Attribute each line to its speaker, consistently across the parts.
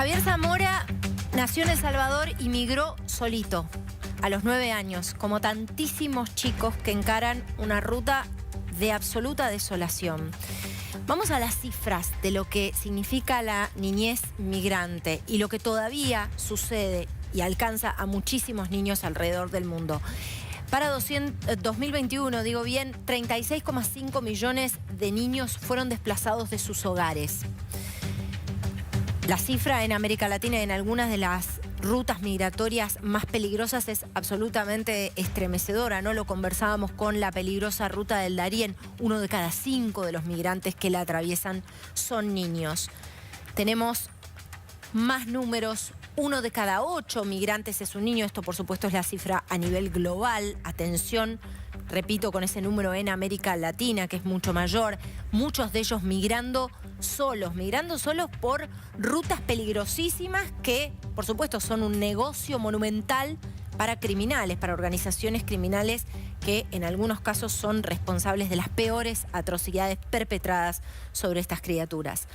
Speaker 1: Javier Zamora nació en El Salvador y migró solito a los 9 años, como tantísimos chicos que encaran una ruta de absoluta desolación. Vamos a las cifras de lo que significa la niñez migrante y lo que todavía sucede y alcanza a muchísimos niños alrededor del mundo. Para 2021, 36,5 millones de niños fueron desplazados de sus hogares. La cifra en América Latina y en algunas de las rutas migratorias más peligrosas es absolutamente estremecedora, ¿no? Lo conversábamos con la peligrosa ruta del Darién. 1 de cada 5 de los migrantes que la atraviesan son niños. Tenemos más números. 1 de cada 8 migrantes es un niño. Esto, por supuesto, es la cifra a nivel global. Atención, repito, con ese número en América Latina, que es mucho mayor. Muchos de ellos migrando solos por rutas peligrosísimas que, por supuesto, son un negocio monumental para criminales, para organizaciones criminales que en algunos casos son responsables de las peores atrocidades perpetradas sobre estas criaturas.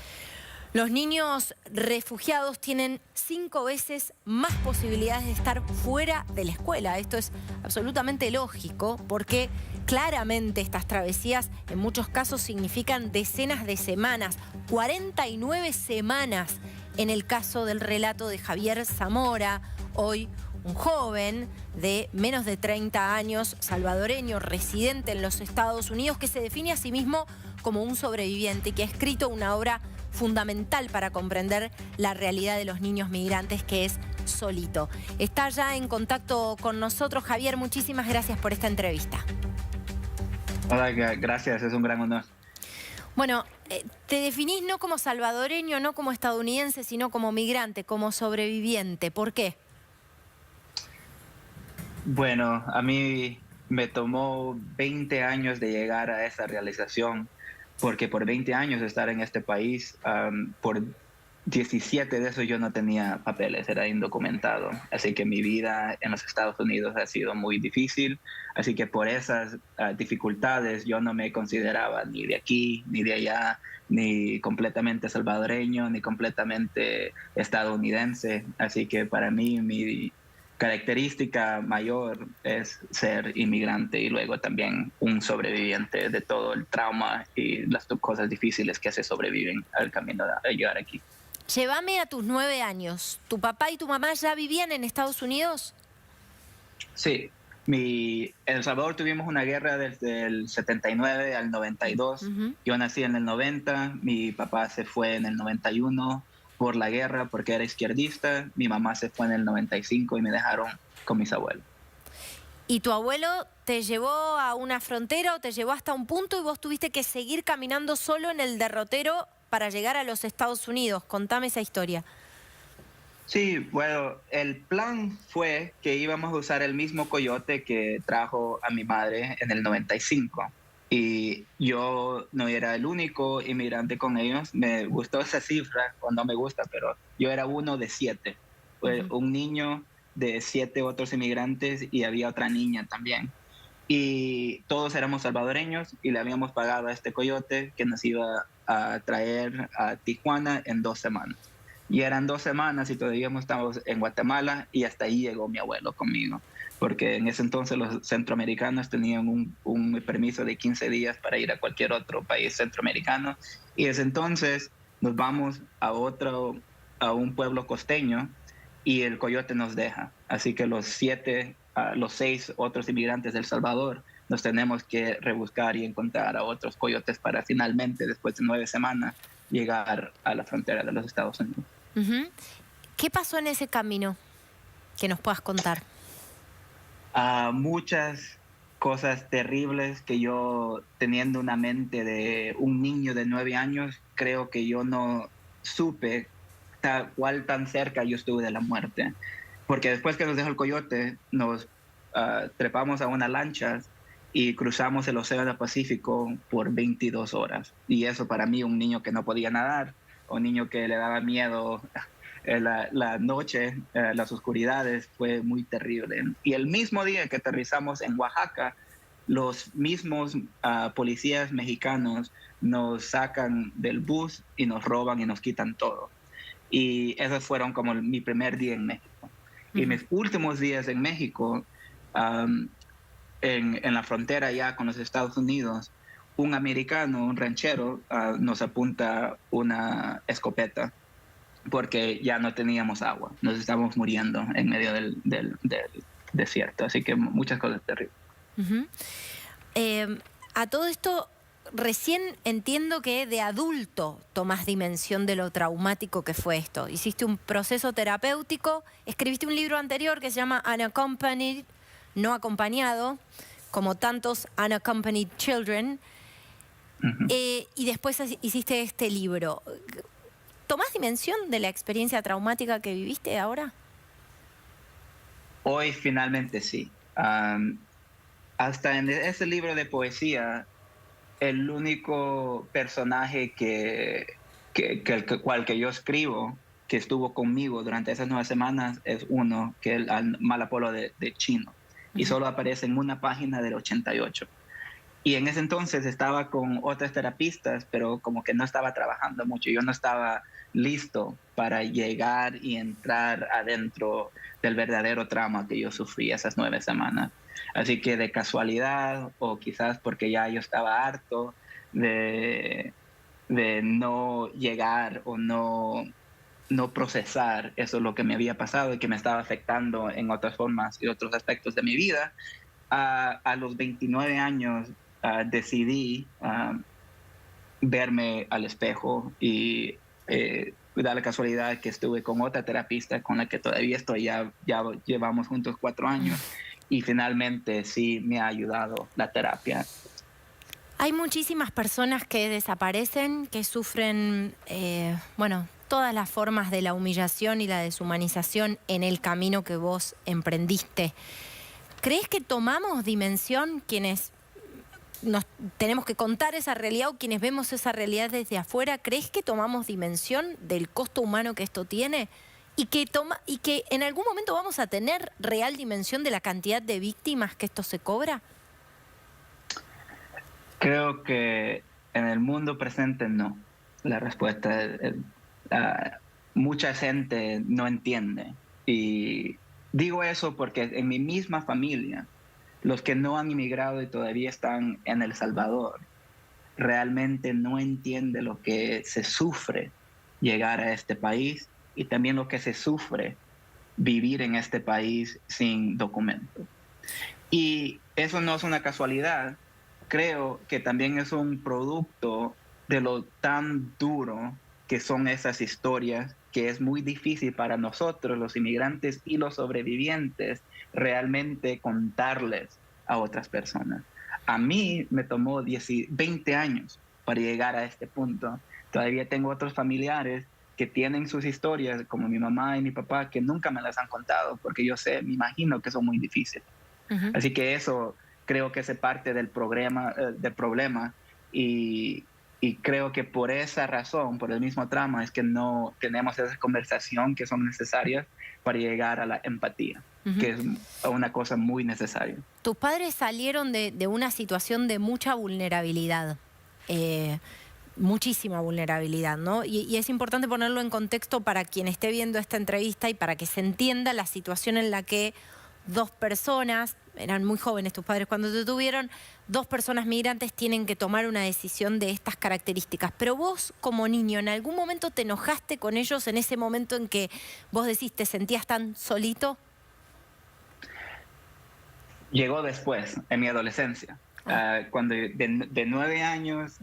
Speaker 1: Los niños refugiados tienen 5 veces más posibilidades de estar fuera de la escuela. Esto es absolutamente lógico porque claramente estas travesías en muchos casos significan decenas de semanas, 49 semanas en el caso del relato de Javier Zamora, hoy un joven de menos de 30 años, salvadoreño, residente en los Estados Unidos, que se define a sí mismo como un sobreviviente y que ha escrito una obra fundamental para comprender la realidad de los niños migrantes, que es Solito. Está ya en contacto con nosotros. Javier, muchísimas gracias por esta entrevista.
Speaker 2: Hola, gracias, es un gran honor.
Speaker 1: Bueno, te definís no como salvadoreño, no como estadounidense, sino como migrante, como sobreviviente. ¿Por qué?
Speaker 2: Bueno, a mí me tomó 20 años de llegar a esa realización, porque por 20 años de estar en este país, por 17 de esos yo no tenía papeles, era indocumentado. Así que mi vida en los Estados Unidos ha sido muy difícil. Así que por esas dificultades yo no me consideraba ni de aquí, ni de allá, ni completamente salvadoreño, ni completamente estadounidense. Así que para mí mi característica mayor es ser inmigrante y luego también un sobreviviente de todo el trauma y las cosas difíciles que se sobreviven al camino de llegar aquí.
Speaker 1: Llévame a tus 9 años. ¿Tu papá y tu mamá ya vivían en Estados Unidos?
Speaker 2: Sí. En El Salvador tuvimos una guerra desde el 79 al 92. Yo nací en el 90, mi papá se fue en el 91 por la guerra porque era izquierdista, mi mamá se fue en el 95 y me dejaron con mis abuelos.
Speaker 1: ¿Y tu abuelo te llevó a una frontera o te llevó hasta un punto y vos tuviste que seguir caminando solo en el derrotero para llegar a los Estados Unidos? Contame esa historia.
Speaker 2: Sí, bueno, el plan fue que íbamos a usar el mismo coyote que trajo a mi madre en el 95. Y yo no era el único inmigrante con ellos. Me gustó esa cifra, o no me gusta, pero yo era uno de 7. Un niño de 7 otros inmigrantes y había otra niña también. Y todos éramos salvadoreños y le habíamos pagado a este coyote que nos iba a traer a Tijuana en 2 semanas. Y eran 2 semanas y todavía estábamos en Guatemala y hasta ahí llegó mi abuelo conmigo. Porque en ese entonces los centroamericanos tenían un permiso de 15 días para ir a cualquier otro país centroamericano. Y desde entonces nos vamos a un pueblo costeño y el coyote nos deja. Así que los 6 otros inmigrantes de El Salvador nos tenemos que rebuscar y encontrar a otros coyotes para finalmente, después de 9 semanas, llegar a la frontera de los Estados Unidos.
Speaker 1: ¿Qué pasó en ese camino que nos puedas contar?
Speaker 2: Muchas cosas terribles que yo, teniendo una mente de un niño de 9 años, creo que yo no supe cuál tan cerca yo estuve de la muerte. Porque después que nos dejó el coyote, nos trepamos a una lancha y cruzamos el Océano Pacífico por 22 horas. Y eso para mí, un niño que no podía nadar, un niño que le daba miedo la noche, las oscuridades, fue muy terrible. Y el mismo día que aterrizamos en Oaxaca, los mismos policías mexicanos nos sacan del bus y nos roban y nos quitan todo. Y esos fueron como mi primer día en México. Y mis últimos días en México, en la frontera ya con los Estados Unidos, un americano, un ranchero, nos apunta una escopeta porque ya no teníamos agua, nos estábamos muriendo en medio del desierto, así que muchas cosas terribles.
Speaker 1: A todo esto, recién entiendo que de adulto tomás dimensión de lo traumático que fue esto. Hiciste un proceso terapéutico, escribiste un libro anterior que se llama Unaccompanied, no acompañado, como tantos Unaccompanied Children, y después hiciste este libro. ¿Tomás dimensión de la experiencia traumática que viviste ahora?
Speaker 2: Hoy finalmente sí. Hasta en ese libro de poesía, el único personaje que yo escribo, que estuvo conmigo durante esas 9 semanas, es uno, que es el Malapolo de Chino. Y solo aparece en una página del 88. Y en ese entonces estaba con otras terapistas, pero como que no estaba trabajando mucho. Yo no estaba listo para llegar y entrar adentro del verdadero trauma que yo sufrí esas 9 semanas. Así que de casualidad, o quizás porque ya yo estaba harto de no llegar o no procesar eso, lo que me había pasado y que me estaba afectando en otras formas y otros aspectos de mi vida, a los 29 años decidí verme al espejo y da la casualidad que estuve con otra terapista con la que todavía estoy, ya llevamos juntos 4 años y finalmente sí me ha ayudado la terapia.
Speaker 1: Hay muchísimas personas que desaparecen, que sufren, todas las formas de la humillación y la deshumanización en el camino que vos emprendiste. ¿Crees que tomamos dimensión quienes nos tenemos que contar esa realidad o quienes vemos esa realidad desde afuera? ¿Crees que tomamos dimensión del costo humano que esto tiene? Y que en algún momento vamos a tener real dimensión de la cantidad de víctimas que esto se cobra.
Speaker 2: Creo que en el mundo presente no. La respuesta es mucha gente no entiende. Y digo eso porque en mi misma familia, los que no han inmigrado y todavía están en El Salvador, realmente no entienden lo que se sufre llegar a este país y también lo que se sufre vivir en este país sin documento. Y eso no es una casualidad. Creo que también es un producto de lo tan duro que son esas historias, que es muy difícil para nosotros, los inmigrantes y los sobrevivientes, realmente contarles a otras personas. A mí me tomó 20 años para llegar a este punto. Todavía tengo otros familiares que tienen sus historias, como mi mamá y mi papá, que nunca me las han contado, porque yo sé, me imagino que son muy difíciles. Así que eso creo que es parte del problema y creo que por esa razón, por el mismo trama, es que no tenemos esa conversación que son necesarias para llegar a la empatía, que es una cosa muy necesaria.
Speaker 1: Tus padres salieron de una situación de mucha vulnerabilidad, muchísima vulnerabilidad, ¿no? Y es importante ponerlo en contexto para quien esté viendo esta entrevista y para que se entienda la situación en la que 2 personas, eran muy jóvenes tus padres cuando te tuvieron, 2 personas migrantes tienen que tomar una decisión de estas características. Pero vos, como niño, ¿en algún momento te enojaste con ellos en ese momento en que vos decís, te sentías tan solito?
Speaker 2: Llegó después, en mi adolescencia. Cuando de 9 años,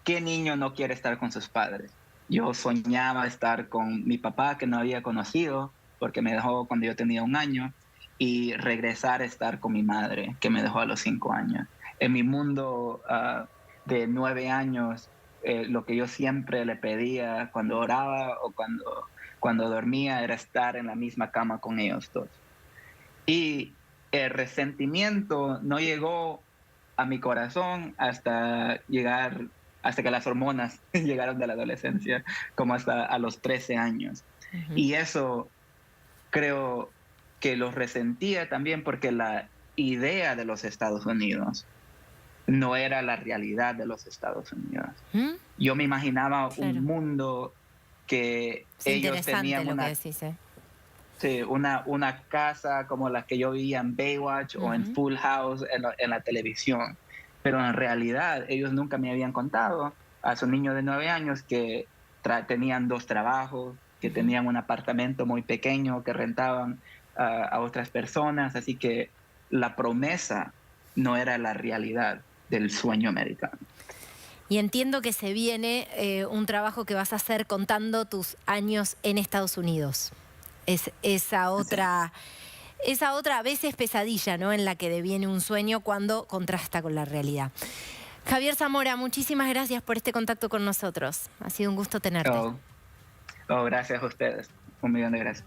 Speaker 2: ¿qué niño no quiere estar con sus padres? Yo soñaba estar con mi papá, que no había conocido, porque me dejó cuando yo tenía 1 año, y regresar a estar con mi madre, que me dejó a los 5 años. En mi mundo de 9 años, lo que yo siempre le pedía cuando oraba o cuando dormía era estar en la misma cama con ellos 2. Y el resentimiento no llegó a mi corazón hasta que las hormonas llegaron de la adolescencia, como hasta a los 13 años. Y eso creo que los resentía también porque la idea de los Estados Unidos no era la realidad de los Estados Unidos. Yo me imaginaba un mundo que
Speaker 1: Es
Speaker 2: ellos
Speaker 1: interesante
Speaker 2: tenían
Speaker 1: lo que
Speaker 2: una,
Speaker 1: decís, ¿eh?
Speaker 2: sí, una casa como la que yo veía en Baywatch o en Full House en la televisión. Pero en realidad ellos nunca me habían contado a su niño de 9 años que tenían 2 trabajos, que tenían un apartamento muy pequeño, que rentaban a otras personas. Así que la promesa no era la realidad del sueño americano.
Speaker 1: Y entiendo que se viene un trabajo que vas a hacer contando tus años en Estados Unidos. Es
Speaker 2: Sí.
Speaker 1: esa otra a veces pesadilla, ¿no? En la que deviene un sueño cuando contrasta con la realidad. Javier Zamora, muchísimas gracias por este contacto con nosotros. Ha sido un gusto tenerte.
Speaker 2: Oh, oh, gracias a ustedes. 1.000.000 de gracias.